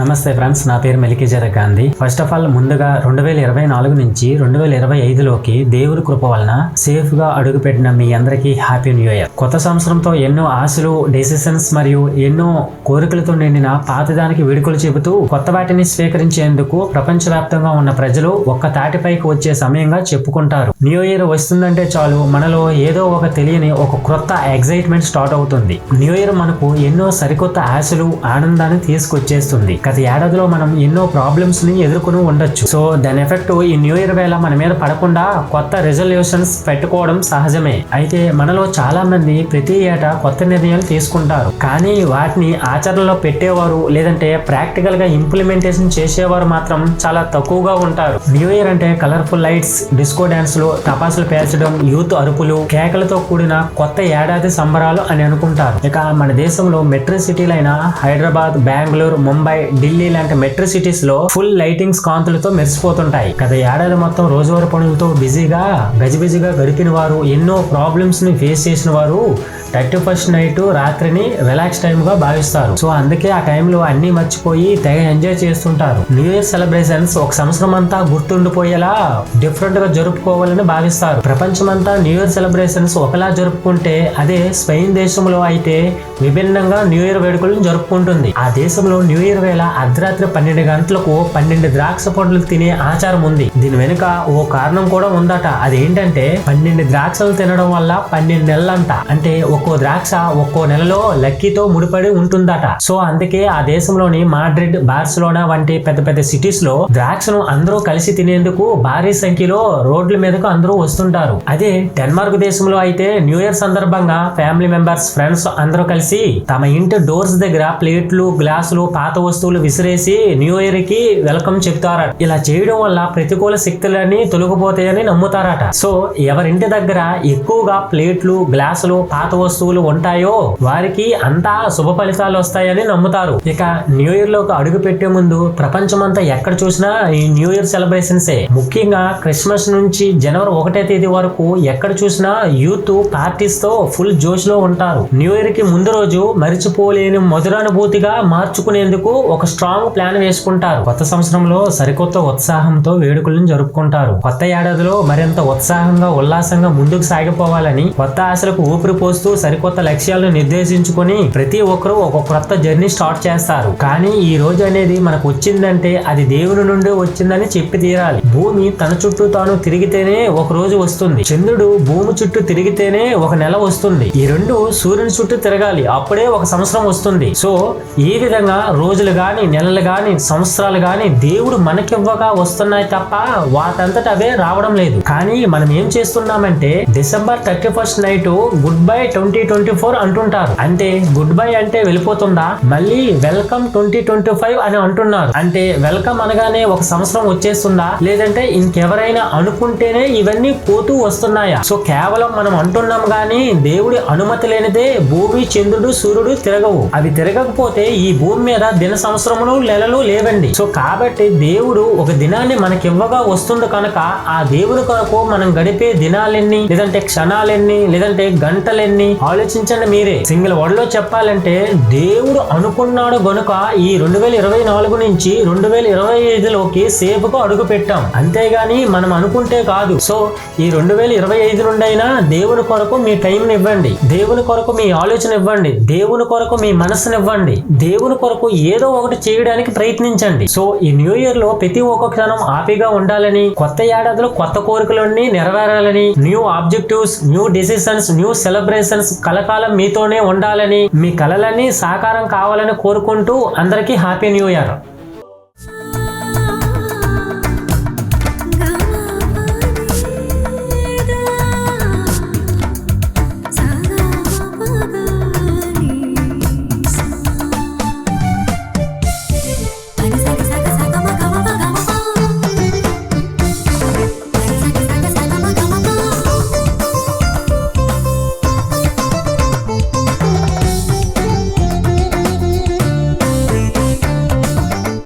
నమస్తే ఫ్రెండ్స్, నా పేరు మెలికిజర గాంధీ. ఫస్ట్ ఆఫ్ ఆల్ ముందుగా 2024 నుంచి 2025లోకి దేవుడి కృప వలన సేఫ్ గా అడుగుపెట్టిన మీ అందరికీ హ్యాపీ న్యూ ఇయర్. కొత్త సంవత్సరంతో ఎన్నో ఆశలు, డెసిషన్స్ మరియు ఎన్నో కోరికలతో నిండిన పాతదానికి వేడుకలు చెబుతూ కొత్త వాటిని స్వీకరించేందుకు ప్రపంచవ్యాప్తంగా ఉన్న ప్రజలు ఒక్క తాటిపైకి వచ్చే సమయంగా చెప్పుకుంటారు. న్యూ ఇయర్ వస్తుందంటే చాలు మనలో ఏదో ఒక తెలియని ఒక క్రొత్త ఎగ్జైట్మెంట్ స్టార్ట్ అవుతుంది. న్యూ ఇయర్ మనకు ఎన్నో సరికొత్త ఆశలు, ఆనందాన్ని తీసుకొచ్చేస్తుంది. గత ఏడాదిలో మనం ఎన్నో ప్రాబ్లమ్స్ ని ఎదుర్కొని ఉండొచ్చు. సో దాని ఎఫెక్ట్ ఈ న్యూ ఇయర్ వేళ మన మీద పడకుండా కొత్త రెజల్యూషన్స్ పెట్టుకోవడం సహజమే. అయితే మనలో చాలా మంది ప్రతి ఏటా కొత్త నిర్ణయాలు తీసుకుంటారు, కానీ వాటిని ఆచరణలో పెట్టేవారు లేదంటే ప్రాక్టికల్ గా ఇంప్లిమెంటేషన్ చేసేవారు మాత్రం చాలా తక్కువగా ఉంటారు. న్యూ ఇయర్ అంటే కలర్ఫుల్ లైట్స్, డిస్కో డాన్స్లు, టపాసులు పేల్చడం, యూత్ అరుపులు, కేకలతో కూడిన కొత్త ఏడాది సంబరాలు అని అనుకుంటారు. ఇక మన దేశంలో మెట్రో సిటీలైన హైదరాబాద్, బెంగళూరు, ముంబై, ఢిల్లీ లాంటి మెట్రో సిటీస్ లో ఫుల్ లైటింగ్స్ కాంతులతో మెరిసిపోతుంటాయి. గత ఏడాది మొత్తం రోజువారీ పనులతో బిజీగా గజిబిజిగా గడిపిన వారు, ఎన్నో ప్రాబ్లమ్స్ ని ఫేస్ చేసిన వారు 31st నైట్ రాత్రిని రిలాక్స్ టైమ్ గా భావిస్తారు. సో అందుకే ఆ టైంలో అన్ని మర్చిపోయి తెగ ఎంజాయ్ చేస్తుంటారు. న్యూ ఇయర్ సెలబ్రేషన్స్ ఒక సంవత్సరం అంతా గుర్తుండిపోయేలా డిఫరెంట్ గా జరుపుకోవాలని భావిస్తారు. ప్రపంచమంతా న్యూ ఇయర్ సెలబ్రేషన్స్ ఒకలా జరుపుకుంటే, అదే స్పెయిన్ దేశంలో అయితే విభిన్నంగా న్యూ ఇయర్ వేడుకలను జరుపుకుంటుంది. ఆ దేశంలో న్యూ ఇయర్ వేళ అర్ధరాత్రి 12 గంటలకు 12 ద్రాక్ష పండ్లు తినే ఆచారం ఉంది. దీని వెనుక ఓ కారణం కూడా ఉందట. అదేంటంటే 12 ద్రాక్షలు తినడం వల్ల 12 నెలలంట, అంటే ఒక్కో ద్రాక్ష ఒక్కో నెలలో లక్కీతో ముడిపడి ఉంటుందట. సో అందుకే ఆ దేశంలోని మాడ్రిడ్, బార్సిలోనా వంటి పెద్ద పెద్ద సిటీస్ లో ద్రాక్షను అందరూ కలిసి తినేందుకు భారీ సంఖ్యలో రోడ్ల మీదకు అందరూ వస్తుంటారు. అదే డెన్మార్క్ దేశంలో అయితే న్యూ ఇయర్ సందర్భంగా ఫ్యామిలీ మెంబర్స్, ఫ్రెండ్స్ అందరూ కలిసి తమ ఇంటి డోర్స్ దగ్గర ప్లేట్లు, గ్లాసులు, పాత వస్తువులు విసిరేసి న్యూ ఇయర్ కి వెల్కమ్ చెప్తారట. ఇలా చేయడం వల్ల ప్రతికూల శక్తులన్నీ తొలగిపోతాయని నమ్ముతారట. సో ఎవరింటి దగ్గర ఎక్కువగా ప్లేట్లు, గ్లాసులు, పాత వస్తువులు ఉంటాయో వారికి అంతా శుభ ఫలితాలు వస్తాయని నమ్ముతారు. ఇక న్యూ ఇయర్ లోకి అడుగు పెట్టే ముందు ప్రపంచమంతా ఎక్కడ చూసినా ఈ న్యూ ఇయర్ సెలబ్రేషన్సే. ముఖ్యంగా క్రిస్మస్ నుంచి జనవరి 1వ తేదీ వరకు ఎక్కడ చూసినా యూత్ పార్టీస్ తో ఫుల్ జోష్ లో ఉంటారు. న్యూ ఇయర్ కి ముందు రోజు మరిచిపోలేని మధురానుభూతిగా మార్చుకునేందుకు ఒక స్ట్రాంగ్ ప్లాన్ వేసుకుంటారు. కొత్త సంవత్సరంలో సరికొత్త ఉత్సాహంతో వేడుకలను జరుపుకుంటారు. కొత్త ఏడాదిలో మరింత ఉత్సాహంగా, ఉల్లాసంగా ముందుకు సాగిపోవాలని కొత్త ఆశలకు ఊపిరి పోస్తూ సరికొత్త లక్ష్యాలను నిర్దేశించుకొని ప్రతి ఒక్కరూ ఒక కొత్త జర్నీ స్టార్ట్ చేస్తారు. కానీ ఈ రోజు అనేది మనకు వచ్చిందంటే అది దేవుని నుండి వచ్చిందని చెప్పి తీరాలి. భూమి తన చుట్టూ తాను తిరిగితేనే ఒక రోజు వస్తుంది. చంద్రుడు భూమి చుట్టూ తిరిగితేనే ఒక నెల వస్తుంది. ఈ రెండు సూర్యుని చుట్టూ తిరగాలి, అప్పుడే ఒక సంవత్సరం వస్తుంది. సో ఈ విధంగా రోజులు గాని, నెలలు గాని, సంవత్సరాలు గాని దేవుడు మనకివ్వగా వస్తున్నాయి తప్ప వాటంతట అవే రావడం లేదు. కానీ మనం ఏం చేస్తున్నామంటే December 31st night good bye 2024 అంటుంటారు. అంటే గుడ్ బై అంటే వెళ్ళిపోతుందా, మళ్ళీ వెల్కమ్ 2025 అని అంటున్నారు. అంటే వెల్కమ్ అనగానే ఒక సంవత్సరం వచ్చేస్తుందా, లేదంటే ఇంకెవరైనా అనుకుంటేనే ఇవన్నీ పోతూ వస్తున్నాయా? సో కేవలం మనం అంటున్నాం గానీ దేవుడి అనుమతి లేనిదే భూమి, చంద్రుడు, సూర్యుడు తిరగవు. అవి తిరగకపోతే ఈ భూమి మీద దిన సంవత్సరములు, నెలలు లేవండి. సో కాబట్టి దేవుడు ఒక దినాన్ని మనకివ్వగా వస్తుంది కనుక ఆ దేవుడి కొరకు మనం గడిపే దినాలెన్ని, లేదంటే క్షణాలెన్ని, లేదంటే గంటలెన్ని ఆలోచించండి మీరే. సింగిల్ వర్డ్ లో చెప్పాలంటే దేవుడు అనుకున్నాడు గనుక ఈ 2024 నుంచి 2025లోకి సేఫ్ గా అడుగు పెట్టాం. అంతేగాని మనం అనుకుంటే కాదు. సో ఈ 2025 నుండి అయినా దేవుని కొరకు మీ టైం ఇవ్వండి, దేవుని కొరకు మీ ఆలోచన ఇవ్వండి, దేవుని కొరకు మీ మనసుని ఇవ్వండి, దేవుని కొరకు ఏదో ఒకటి చేయడానికి ప్రయత్నించండి. సో ఈ న్యూ ఇయర్ లో ప్రతి ఒక్క క్షణం హ్యాపీగా ఉండాలని, కొత్త ఏడాదిలో కొత్త కోరికలన్నీ నెరవేరాలని, new objectives, new decisions, new celebrations కలకాలం మీతోనే ఉండాలని, మీ కలలన్నీ సాకారం కావాలని కోరుకుంటూ అందరికీ హ్యాపీ న్యూ ఇయర్.